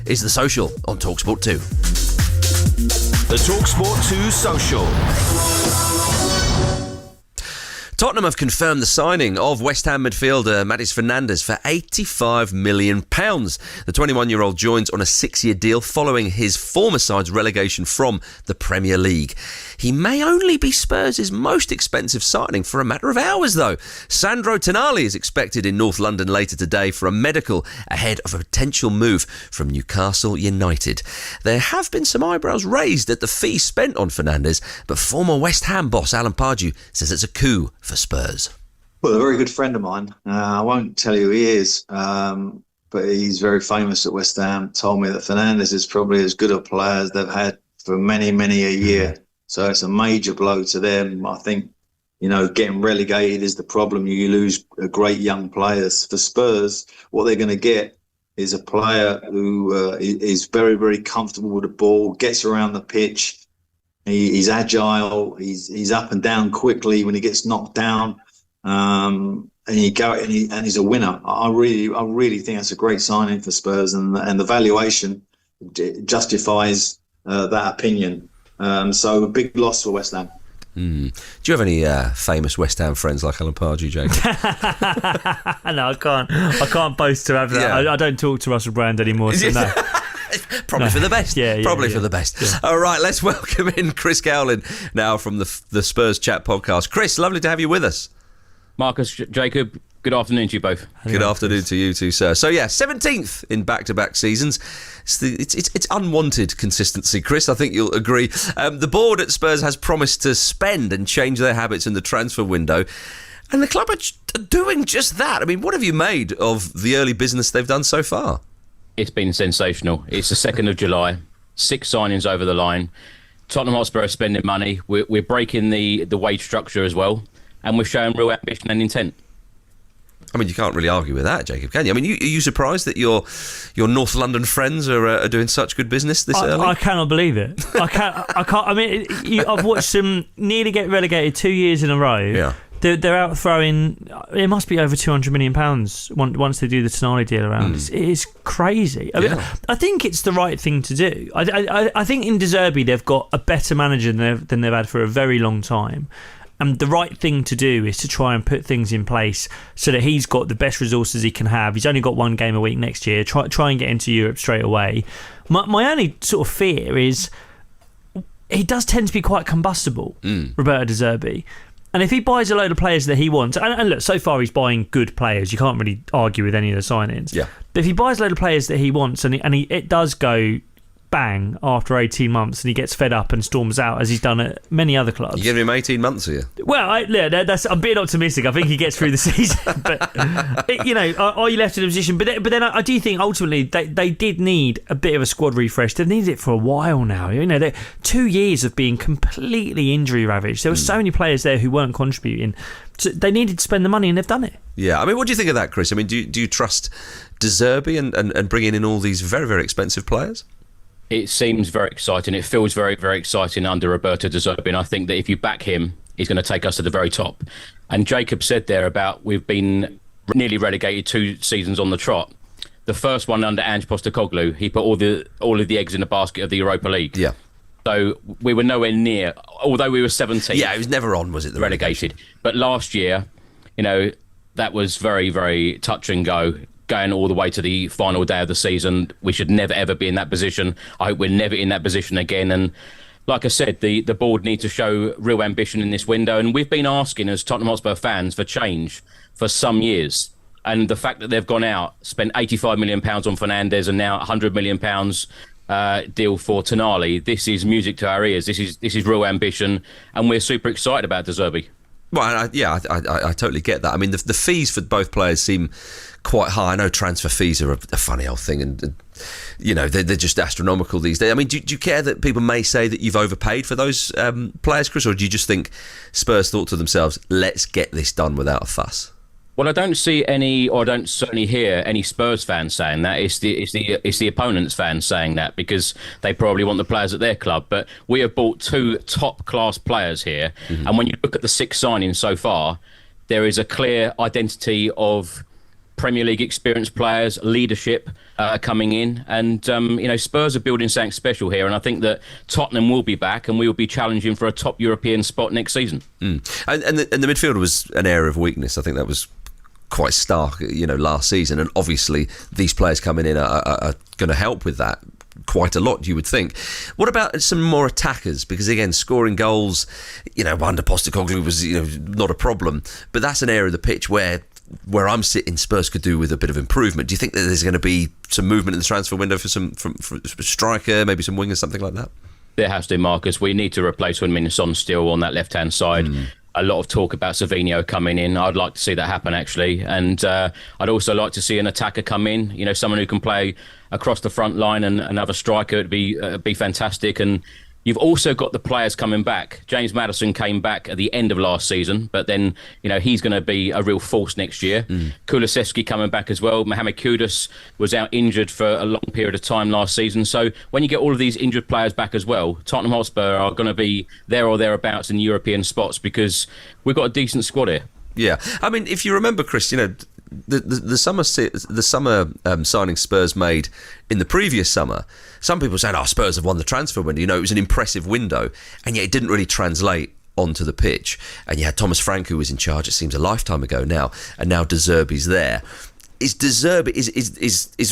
is The Social on talkSport2. The talkSport2 Social. Tottenham have confirmed the signing of West Ham midfielder Matis Fernandes for £85 million. The 21-year-old joins on a 6-year deal following his former side's relegation from the Premier League. He may only be Spurs' most expensive signing for a matter of hours, though. Sandro Tonali is expected in North London later today for a medical ahead of a potential move from Newcastle United. There have been some eyebrows raised at the fee spent on Fernandes, but former West Ham boss Alan Pardew says it's a coup for Spurs. Well, a very good friend of mine. I won't tell you who he is, but he's very famous at West Ham. Told me that Fernandes is probably as good a player as they've had for many, many a year. So it's a major blow to them. I think, getting relegated is the problem. You lose great young players. For Spurs, what they're going to get is a player who is very, very comfortable with the ball, gets around the pitch. He's agile. He's up and down quickly when he gets knocked down, and he's a winner. I really think that's a great signing for Spurs, and the valuation justifies that opinion. So a big loss for West Ham. Do you have any famous West Ham friends like Alan Pardew, Jake? No, I can't boast to have that. Yeah. I don't talk to Russell Brand anymore, so no. Probably for the best. Probably for the best. Yeah. All right, let's welcome in Chris Cowlin now from the Spurs Chat Podcast. Chris, lovely to have you with us. Marcus, Jacob, good afternoon to you both. Good afternoon to you too, sir. So 17th in back-to-back seasons. It's unwanted consistency, Chris. I think you'll agree. The board at Spurs has promised to spend and change their habits in the transfer window, and the club are doing just that. I mean, what have you made of the early business they've done so far? It's been sensational. It's the 2nd of July, 6 signings over the line. Tottenham Hotspur are spending money. We're breaking the wage structure as well, and we're showing real ambition and intent. I mean, you can't really argue with that, Jacob, can you? I mean, are you surprised that your North London friends are doing such good business this early? I cannot believe it. I can't. I mean, I've watched them nearly get relegated 2 years in a row. Yeah. They're out throwing. It must be over £200 million once they do the Tonali deal around. It is crazy. I think it's the right thing to do. I think in De Zerbi they've got a better manager than they've had for a very long time. And the right thing to do is to try and put things in place so that he's got the best resources he can have. He's only got one game a week next year. Try and get into Europe straight away. My only sort of fear is he does tend to be quite combustible, Roberto De Zerbi. And if he buys a load of players that he wants, and look, so far he's buying good players. You can't really argue with any of the signings. Yeah. But if he buys a load of players that he wants, and it does go bang after 18 months, and he gets fed up and storms out, as he's done at many other clubs. You giving him 18 months here? Well, I'm being optimistic. I think he gets through the season. But, are you left in a position? But then I do think ultimately they did need a bit of a squad refresh. They've needed it for a while now. 2 years of being completely injury ravaged. There were so many players there who weren't contributing. So they needed to spend the money, and they've done it. Yeah, I mean, what do you think of that, Chris? I mean, do you trust De Zerbi and bringing in all these very, very expensive players? It seems very exciting. It feels very, very exciting under Roberto De Zerbi. And I think that if you back him, he's going to take us to the very top. And Jacob said there about we've been nearly relegated 2 seasons on the trot. The first one under Ange Postecoglou, he put all of the eggs in the basket of the Europa League. Yeah. So we were nowhere near, although we were 17th. Yeah, it was never on, was it? The relegated. But last year, that was very, very touch and go. Going all the way to the final day of the season. We should never, ever be in that position. I hope we're never in that position again. And like I said, the board need to show real ambition in this window. And we've been asking as Tottenham Hotspur fans for change for some years. And the fact that they've gone out, spent £85 million on Fernandes and now £100 million deal for Tonali, this is music to our ears. This is real ambition. And we're super excited about De Zerbi. Well, I totally get that. I mean, the fees for both players seem quite high. I know transfer fees are a funny old thing, and they're just astronomical these days. I mean, do you care that people may say that you've overpaid for those players, Chris, or do you just think Spurs thought to themselves, let's get this done without a fuss? Well, I don't see any, or I don't certainly hear any Spurs fans saying that. It's the opponent's fans saying that because they probably want the players at their club. But we have bought 2 top-class players here. Mm-hmm. And when you look at the 6 signings so far, there is a clear identity of Premier League experienced players, leadership coming in, and Spurs are building something special here, and I think that Tottenham will be back and we will be challenging for a top European spot next season. And the midfield was an area of weakness. I think that was quite stark, last season, and obviously these players coming in are going to help with that quite a lot, you would think. What about some more attackers? Because again, scoring goals, under Postecoglou was not a problem, but that's an area of the pitch where I'm sitting, Spurs could do with a bit of improvement. Do you think that there's going to be some movement in the transfer window for for a striker, maybe some wingers, something like that? There has to, Marcus. We need to replace Min Son still on that left-hand side. A lot of talk about Savinho coming in. I'd like to see that happen, actually. And I'd also like to see an attacker come in, someone who can play across the front line and another striker. It'd be fantastic. And you've also got the players coming back. James Maddison came back at the end of last season, but then, he's going to be a real force next year. Kulusevski coming back as well. Mohamed Kudus was out injured for a long period of time last season. So when you get all of these injured players back as well, Tottenham Hotspur are going to be there or thereabouts in European spots because we've got a decent squad here. Yeah. I mean, if you remember, Chris, the summer signing Spurs made in the previous summer, some people saying, Spurs have won the transfer window. It was an impressive window, and yet it didn't really translate onto the pitch. And you had Thomas Frank, who was in charge, it seems a lifetime ago now, and now De Zerbi's there. Is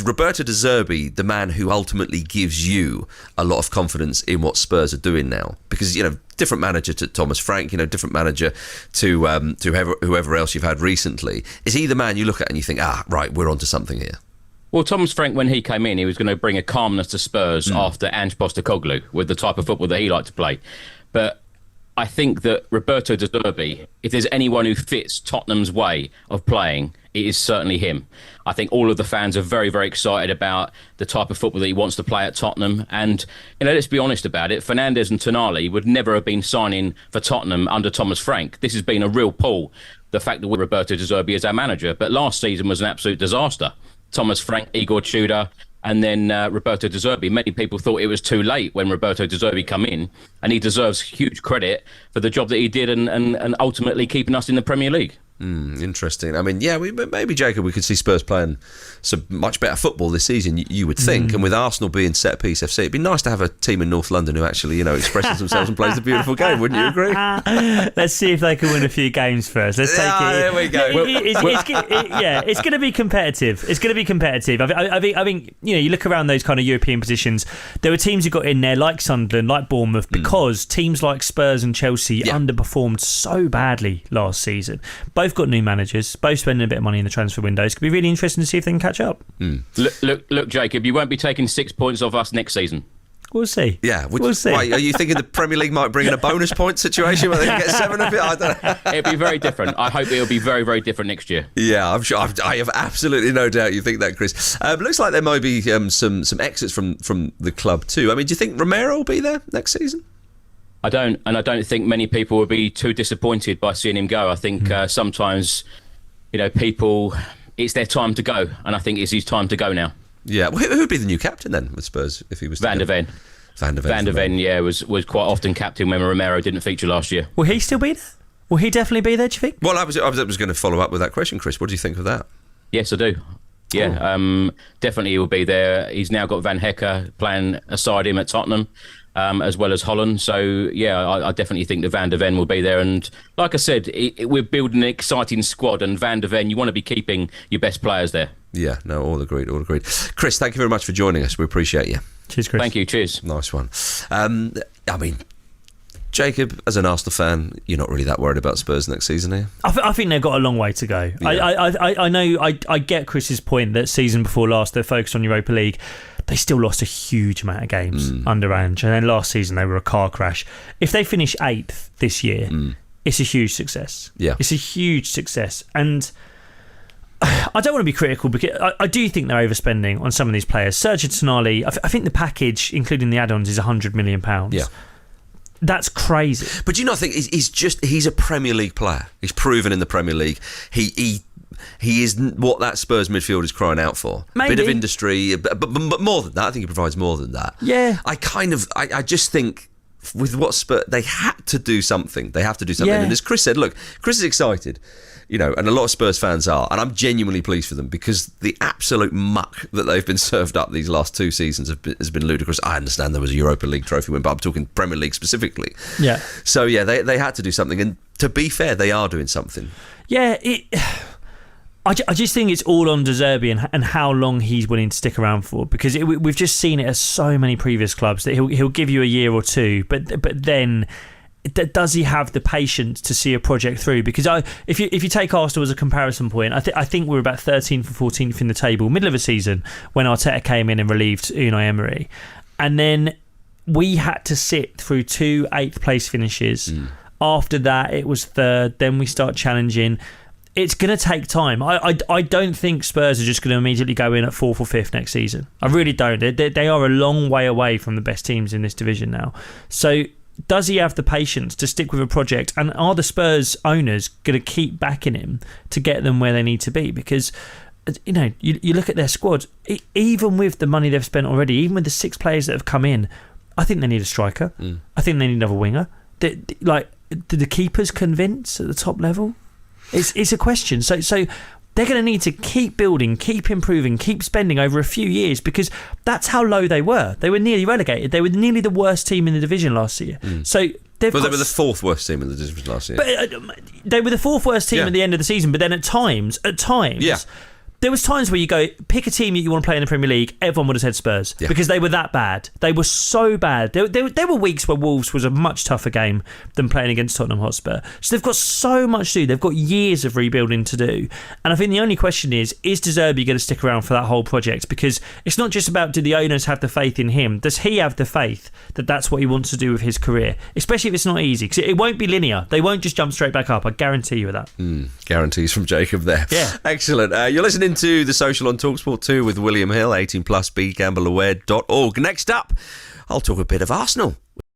Roberto De Zerbi the man who ultimately gives you a lot of confidence in what Spurs are doing now? Because, different manager to Thomas Frank, different manager to whoever else you've had recently. Is he the man you look at and you think, right, we're onto something here? Well, Thomas Frank, when he came in, he was going to bring a calmness to Spurs after Ange Postecoglou with the type of football that he liked to play. But I think that Roberto De Zerbi, if there's anyone who fits Tottenham's way of playing, it is certainly him. I think all of the fans are very, very excited about the type of football that he wants to play at Tottenham. And, let's be honest about it, Fernandes and Tonali would never have been signing for Tottenham under Thomas Frank. This has been a real pull, the fact that Roberto De Zerbi is our manager. But last season was an absolute disaster. Thomas Frank, Igor Tudor, and then Roberto De Zerbi. Many people thought it was too late when Roberto De Zerbi come in, and he deserves huge credit for the job that he did and ultimately keeping us in the Premier League. Interesting. I mean, maybe, Jacob, we could see Spurs playing some much better football this season, you would think. And with Arsenal being set piece FC, it'd be nice to have a team in North London who actually, expresses themselves and plays a beautiful game. Wouldn't you agree? Let's see if they can win a few games first. Let's take it. There we go. It's going to be competitive. It's going to be competitive. I think you look around those kind of European positions. There were teams who got in there like Sunderland, like Bournemouth, because teams like Spurs and Chelsea underperformed so badly last season. Both got new managers, both spending a bit of money in the transfer window. It's going to be really interesting to see if they can catch up. Look, Jacob, you won't be taking 6 points off us next season. We'll see. Yeah, we'll see. Wait, are you thinking the Premier League might bring in a bonus point situation where they can get 7 of it? I don't know. It'll be very different. I hope it'll be very, very different next year. Yeah, I'm sure. I have absolutely no doubt you think that, Chris. Looks like there might be some exits from the club too. I mean, do you think Romero will be there next season? I don't, and I don't think many people will be too disappointed by seeing him go. I think sometimes, people, it's their time to go, and I think it's his time to go now. Yeah, well, who would be the new captain then with Spurs if he was Van der Ven? Van der Ven, yeah, was quite often captain when Romero didn't feature last year. Will he still be there? Will he definitely be there, do you think? Well, I was going to follow up with that question, Chris. What do you think of that? Yes, I do. Yeah, definitely he will be there. He's now got Van Hecker playing aside him at Tottenham, as well as Holland. So, yeah, I definitely think that Van der Ven will be there. And like I said, we're building an exciting squad. And Van der Ven, you want to be keeping your best players there. Yeah, no, all agreed. Chris, thank you very much for joining us. We appreciate you. Cheers, Chris. Thank you, cheers. Nice one. I mean, Jacob, as an Arsenal fan, you're not really that worried about Spurs next season, are you? I think they've got a long way to go. Yeah. I know, I get Chris's point that season before last, they're focused on Europa League. They still lost a huge amount of games under Ange, and then last season they were a car crash. If they finish 8th this year, it's a huge success. Yeah, it's a huge success, and I don't want to be critical because I do think they're overspending on some of these players. Sergio Tonali, I think the package, including the add-ons, is £100 million. Yeah. That's crazy. But do you not think he's a Premier League player? He's proven in the Premier League. He is what that Spurs midfield is crying out for. Maybe. A bit of industry, but more than that. I think he provides more than that. Yeah. I just think with what Spurs, they had to do something. Yeah. And as Chris said, look, Chris is excited. and a lot of Spurs fans are, and I'm genuinely pleased for them, because the absolute muck that they've been served up these last 2 seasons has been ludicrous. I understand there was a Europa League trophy win, but I'm talking Premier League specifically. Yeah. So yeah, they had to do something, and to be fair, they are doing something. Yeah, I just think it's all on De Zerbi and how long he's willing to stick around for, because we've just seen it at so many previous clubs that he'll give you a year or two, but then does he have the patience to see a project through? Because if you take Arsenal as a comparison point, I think we were about 13th or 14th in the table, middle of the season, when Arteta came in and relieved Unai Emery, and then we had to sit through 2 8th place finishes. After that, it was 3rd. Then we start challenging. It's going to take time. I don't think Spurs are just going to immediately go in at 4th or 5th next season. I really don't. They are a long way away from the best teams in this division now. So does he have the patience to stick with a project? And are the Spurs owners going to keep backing him to get them where they need to be? Because, you look at their squad, even with the money they've spent already, even with the 6 players that have come in, I think they need a striker. I think they need another winger. Did the keepers convince at the top level? It's a question. So they're going to need to keep building, keep improving, keep spending over a few years, because that's how low they were. They were nearly relegated. They were nearly the worst team in the division last year. So they were the 4th worst team in the division last year. But they were the 4th worst team at the end of the season. But then at times. Yeah. There was times where you go, pick a team that you want to play in the Premier League, everyone would have said Spurs, because they were that bad. They were so bad. There were weeks where Wolves was a much tougher game than playing against Tottenham Hotspur. So they've got so much to do. They've got years of rebuilding to do. And I think the only question is De Zerbi going to stick around for that whole project? Because it's not just about, do the owners have the faith in him? Does he have the faith that that's what he wants to do with his career? Especially if it's not easy, because it won't be linear. They won't just jump straight back up. I guarantee you that. Guarantees from Jacob there. Yeah. Excellent. You're listening to The Social on talkSport2 with William Hill, 18+, begambleaware.org. Next up, I'll talk a bit of Arsenal.